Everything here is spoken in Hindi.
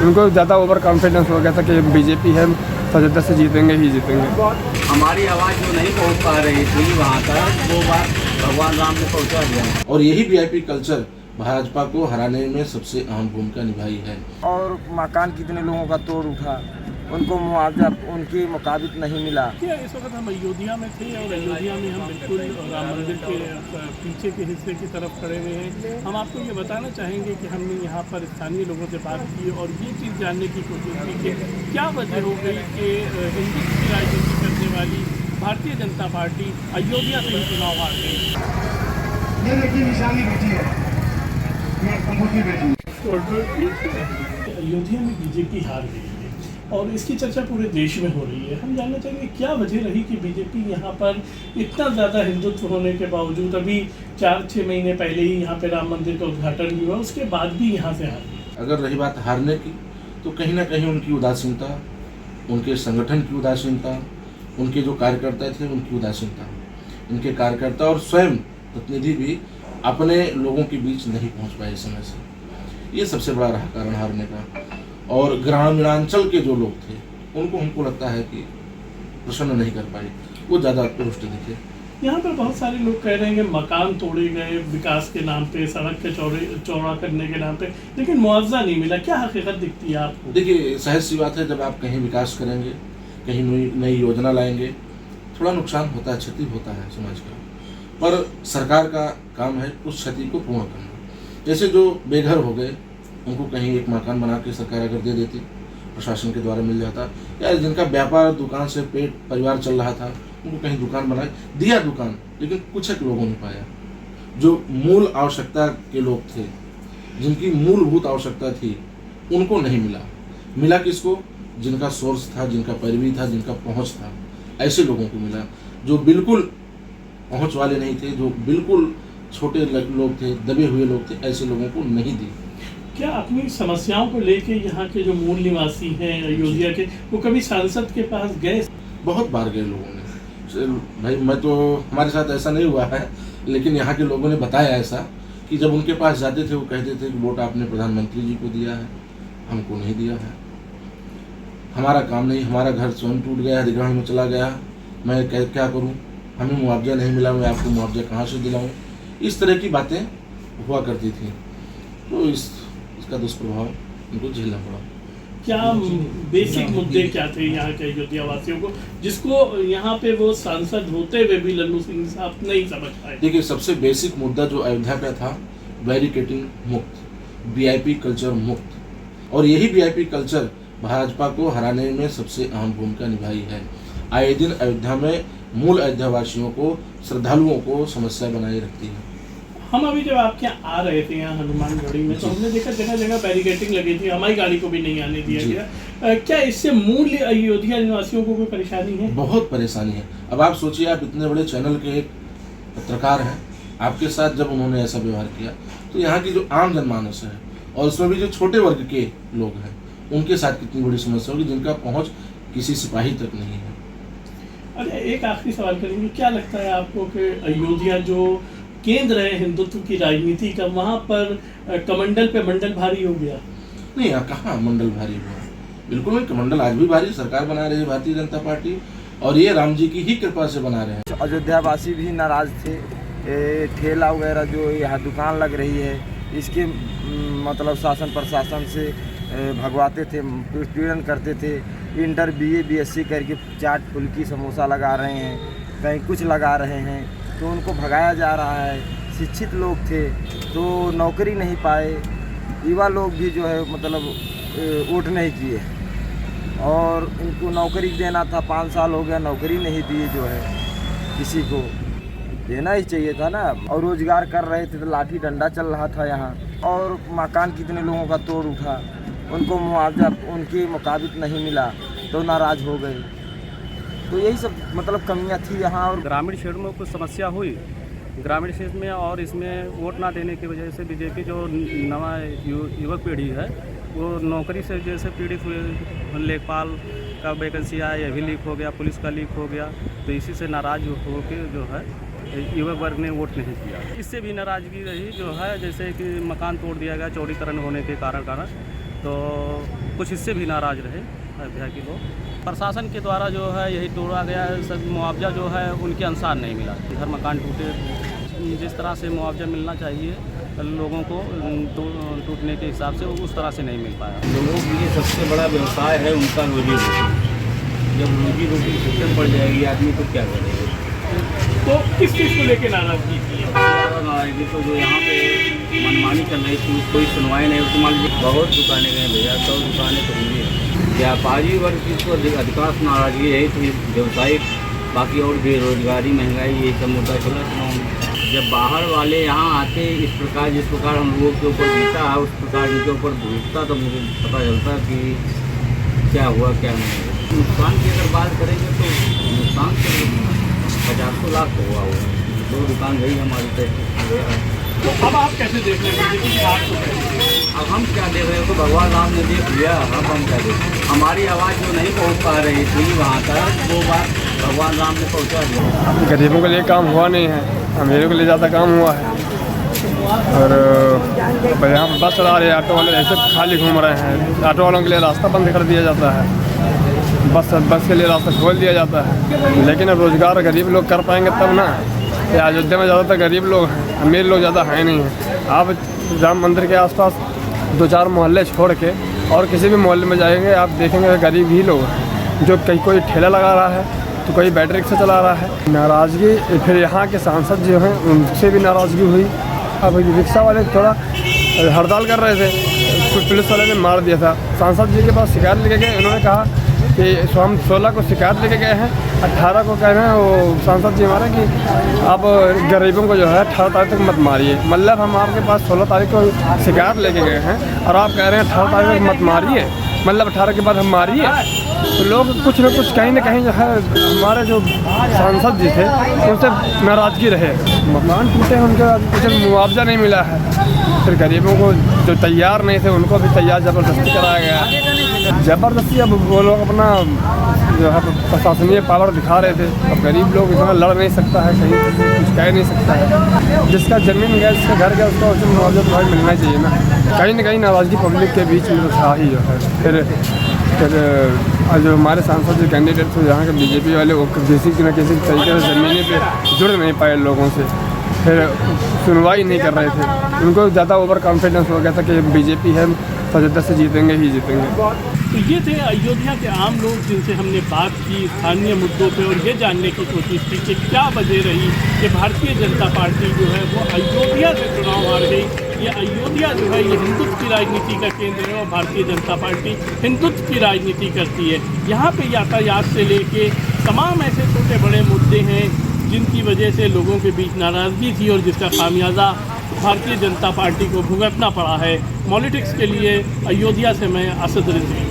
उनको ज़्यादा ओवर कॉन्फिडेंस हो गया था कि बीजेपी है, 70 से जीतेंगे ही जीतेंगे। हमारी आवाज़ जो नहीं पहुंच पा रही थी वहाँ तक, वो बात भगवान राम ने पहुंचा दिया। और यही वीआईपी कल्चर भाजपा को हराने में सबसे अहम भूमिका निभाई है। और मकान कितने लोगों का तोड़ उठा, उनको मुआवजा उनके मुताबिक नहीं मिला। क्या इस वक्त हम अयोध्या में थे और अयोध्या में हम बिल्कुल राम मंदिर के पीछे के हिस्से की तरफ खड़े हुए हैं। हम आपको ये बताना चाहेंगे कि हमने यहाँ पर स्थानीय लोगों से बात की और ये चीज़ जानने की कोशिश की कि क्या वजह हो गई कि हिंदुत्व की राजनीति करने वाली भारतीय जनता पार्टी अयोध्या से ही चुनाव हार गई। ये देखिए निशानी बेटी है, ये अंगूठी बेटी। अयोध्या में बीजेपी हार गई है और इसकी चर्चा पूरे देश में हो रही है। हम जानना चाहेंगे क्या वजह रही कि बीजेपी यहाँ पर इतना ज़्यादा हिंदुत्व होने के बावजूद अभी 4-6 महीने पहले ही यहाँ पे राम मंदिर का उद्घाटन भी हुआ, उसके बाद भी यहाँ से हार गई। अगर रही बात हारने की, तो कहीं ना कहीं उनकी उदासीनता, उनके संगठन की उदासीनता, उनके जो कार्यकर्ता थे उनकी उदासीनता, इनके कार्यकर्ता और स्वयं प्रतिनिधि भी अपने लोगों के बीच नहीं पहुँच पाए समय से, ये सबसे बड़ा रहा कारण हारने का। और ग्रामीणांचल के जो लोग थे उनको हमको लगता है कि प्रसन्न नहीं कर पाए, वो ज़्यादा रुष्ट दिखे। यहाँ पर बहुत सारे लोग कह रहे हैं कि मकान तोड़े गए विकास के नाम पे, सड़क के चौड़ा करने के नाम पे, लेकिन मुआवजा नहीं मिला। क्या हकीकत दिखती है आपको? देखिए, सहज सी बात है, जब आप कहीं विकास करेंगे, कहीं नई योजना लाएंगे, थोड़ा नुकसान होता है, क्षति होता है समाज का, पर सरकार का काम है उस क्षति को पूर्ण करना। जैसे जो बेघर हो गए उनको कहीं एक मकान बना के सरकार अगर दे देती, प्रशासन के द्वारा मिल जाता, या जिनका व्यापार दुकान से पेट परिवार चल रहा था उनको कहीं दुकान बना दिया दुकान, लेकिन कुछ एक लोगों ने पाया। जो मूल आवश्यकता के लोग थे, जिनकी मूलभूत आवश्यकता थी, उनको नहीं मिला। मिला किसको? जिनका सोर्स था, जिनका पैरवी था, जिनका पहुँच था, ऐसे लोगों को मिला। जो बिल्कुल पहुँच वाले नहीं थे, जो बिल्कुल छोटे लोग थे, दबे हुए लोग थे, ऐसे लोगों को नहीं दी। क्या अपनी समस्याओं को लेके यहाँ के जो मूल निवासी हैं अयोध्या के, वो कभी सांसद के पास गए? बहुत बार गए लोगों ने भाई, मैं तो, हमारे साथ ऐसा नहीं हुआ है, लेकिन यहाँ के लोगों ने बताया ऐसा कि जब उनके पास जाते थे वो कहते थे कि वोट आपने प्रधानमंत्री जी को दिया है, हमको नहीं दिया है, हमारा काम नहीं, हमारा घर स्वयं टूट गया, अधिग्रहण में चला गया, मैं क्या करूँ, हमें मुआवजा नहीं मिला, मैं आपको मुआवजा कहाँ से दिलाऊँ। इस तरह की बातें हुआ करती थी, तो इसका दुष्प्रभाव उनको झेलना पड़ा। क्या बेसिक मुद्दे क्या थे यहाँ के अयोध्या वासियों को, जिसको यहाँ पे वो सांसद होते हुए भी लल्लू सिंह साहब नहीं समझ पाए? देखिए, सबसे बेसिक मुद्दा जो अयोध्या का था, बैरिकेडिंग मुक्त, वीआईपी कल्चर मुक्त, और यही वीआईपी कल्चर भाजपा को हराने में सबसे अहम भूमिका निभाई है। आए दिन अयोध्या में मूल अयोध्या वासियों को, श्रद्धालुओं को समस्या बनाए रखती है। हम अभी जब आपके यहाँ आ रहे थे यहाँ हनुमानगढ़ी में, तो हमने देखा जगह जगह बैरिकेडिंग लगी थी, हमारी गाड़ी को भी नहीं आने दिया गया। क्या इससे मूल अयोध्या निवासियों को कोई परेशानी है? बहुत परेशानी है। अब आप सोचिए, आप इतने बड़े चैनल के एक पत्रकार हैं, आपके साथ जब उन्होंने ऐसा व्यवहार किया, तो यहाँ की जो आम जनमानस है और उसमें भी जो छोटे वर्ग के लोग हैं, उनके साथ कितनी बड़ी समस्या होगी, जिनका पहुँच किसी सिपाही तक नहीं है। अरे एक आखिरी सवाल करेंगे, क्या लगता है आपको कि अयोध्या जो केंद्र है हिंदुत्व की राजनीति का, वहाँ पर कमंडल पे मंडल भारी हो गया? नहीं, कहाँ मंडल भारी हुआ, बिल्कुल नहीं। कमंडल आज भी भारी सरकार बना रही है भारतीय जनता पार्टी, और ये राम जी की ही कृपा से बना रहे हैं। अयोध्या वासी भी नाराज थे। ठेला वगैरह जो यहाँ दुकान लग रही है, इसके मतलब शासन प्रशासन से भगवाते थे, पीड़न करते थे। इंटर BA BSc करके चाट फुल्की समोसा लगा रहे हैं, कहीं कुछ लगा रहे हैं, तो उनको भगाया जा रहा है। शिक्षित लोग थे तो नौकरी नहीं पाए, युवा लोग भी जो है मतलब वोट नहीं किए, और उनको नौकरी देना था, 5 साल हो गया नौकरी नहीं दी, जो है किसी को देना ही चाहिए था ना। और रोजगार कर रहे थे तो लाठी डंडा चल रहा था यहाँ। और मकान कितने लोगों का तोड़ उठा, उनको मुआवजा उनके मुताबिक नहीं मिला तो नाराज़ हो गए। तो यही सब मतलब कमियां थी यहाँ। और ग्रामीण क्षेत्र में कुछ समस्या हुई ग्रामीण क्षेत्र में, और इसमें वोट ना देने की वजह से बीजेपी जो नवा युवक पीढ़ी है वो नौकरी से जैसे पीड़ित हुए। लेखपाल का वैकेंसी आया, ये भी लीक हो गया, पुलिस का लीक हो गया, तो इसी से नाराज़ होकर जो है युवक वर्ग ने वोट नहीं किया। इससे भी नाराज़गी रही जो है, जैसे कि मकान तोड़ दिया गया चौड़ीकरण होने के कारण तो कुछ इससे भी नाराज़ रहे अयोध्या के लोग। प्रशासन के द्वारा जो है यही तोड़ा गया है, सब मुआवजा जो है उनके अनुसार नहीं मिला। घर मकान टूटे, जिस तरह से मुआवजा मिलना चाहिए लोगों को टूटने के हिसाब से, उस तरह से नहीं मिल पाया। लोगों के लिए सबसे बड़ा व्यवसाय है उनका रोजी रोटी। जब रोजी रोटी सिस्टम पड़ जाएगी आदमी तो क्या करेगा। तो किस चीज़ को लेकर नाराज़गी थी? नाराजगी तो जो यहाँ पे मनमानी चल रही थी, कोई सुनवाई नहीं होती। मान लीजिए बहुत दुकानें गए भैया, 100 दुकानें तो होंगी। व्यापारी वर्ग की तो अधिकांश नाराजगी यही थी, व्यवसायिक, बाकी और बेरोजगारी, महंगाई, ये सब मुद्दा चला चुनाव में। जब बाहर वाले यहाँ आते इस प्रकार, जिस प्रकार हम लोगों के ऊपर बीता है उस प्रकार उनके ऊपर भूखता, तो मुझे पता चलता कि क्या हुआ क्या नहीं हुआ। नुकसान की अगर बात करेंगे तो नुकसान तो 50 लाख हुआ होगा। 2 दुकान गई हमारी तय। तो अब आप कैसे देख रहे हैं बीजेपी की हार को? अब हम क्या देख रहे हैं, तो भगवान राम ने देख लिया, अब हम क्या देखें। हमारी आवाज़ जो नहीं पहुँच पा रही थी वहाँ तक, वो बात भगवान राम ने पहुँचा दिया। गरीबों के लिए काम हुआ नहीं है, अमीरों के लिए ज़्यादा काम हुआ है। और यहाँ पर बस चला रहे ऑटो वाले ऐसे खाली घूम रहे हैं। ऑटो वालों के लिए रास्ता बंद कर दिया जाता है, बस के लिए रास्ता खोल दिया जाता है। लेकिन रोज़गार गरीब लोग कर पाएंगे तब ना। ये अयोध्या में ज़्यादातर गरीब लोग हैं, अमीर लोग ज़्यादा हैं नहीं हैं। आप राम मंदिर के आसपास 2-4 मोहल्ले छोड़ के और किसी भी मोहल्ले में जाएंगे आप देखेंगे गरीब ही लोग हैं। जो कोई ठेला लगा रहा है तो कोई बैटरी रिक्शा चला रहा है। नाराज़गी फिर यहाँ के सांसद जो हैं उनसे भी नाराज़गी हुई। अब रिक्शा वाले थोड़ा हड़ताल कर रहे थे, पुलिस वाले ने मार दिया था। सांसद जी के पास शिकायत लेके गए, उन्होंने कहा कि हम 16 को शिकायत लेके गए हैं, 18 को कह रहे हैं वो सांसद जी हमारे कि आप गरीबों को जो है 18 तारीख तक मत मारिए। मतलब हम आपके पास 16 तारीख को शिकायत लेके गए हैं और आप कह रहे हैं 18 तारीख तक मत मारिए, मतलब 18 के बाद हम मारिए। तो लोग कुछ न कुछ कहीं ना कहीं जो है हमारे जो सांसद जी थे उनसे नाराज़गी रहे। मकान टूटे हैं, उनका कुछ मुआवजा नहीं मिला है। फिर गरीबों को जो तैयार नहीं थे उनको भी तैयार ज़बरदस्ती कराया गया। ज़बरदस्ती अब वो लोग अपना जो है प्रशासनीय पावर दिखा रहे थे। अब गरीब लोग इतना लड़ नहीं सकता है, कहीं कुछ कह नहीं सकता है। जिसका ज़मीन गया, जिसका घर गया, उसका उसे मुआवजा तो भाई मिलना चाहिए ना। कहीं ना कहीं नाराज़गी पब्लिक के बीच में तो था ही जो है। फिर जो हमारे सांसद जो कैंडिडेट थे यहाँ के बीजेपी वाले, वो किसी न किसी तरीके से ज़मीनी पे जुड़ नहीं पाए लोगों से, फिर सुनवाई नहीं कर रहे थे। उनको ज़्यादा ओवर कॉन्फिडेंस हो गया था कि बीजेपी है, अयोध्या से जीतेंगे ही जीतेंगे। तो ये थे अयोध्या के आम लोग जिनसे हमने बात की स्थानीय मुद्दों पे, और ये जानने की कोशिश की कि क्या वजह रही कि भारतीय जनता पार्टी जो है वो अयोध्या से चुनाव हार गई। ये अयोध्या जो है ये हिंदुत्व की राजनीति का केंद्र है और भारतीय जनता पार्टी हिंदुत्व की राजनीति करती है। यहाँ पे यातायात से लेके तमाम ऐसे छोटे बड़े मुद्दे हैं जिनकी वजह से लोगों के बीच नाराज़गी थी और जिसका खामियाजा भारतीय जनता पार्टी को भुगतना पड़ा है। पॉलिटिक्स के लिए अयोध्या से मैं असद रिजवी।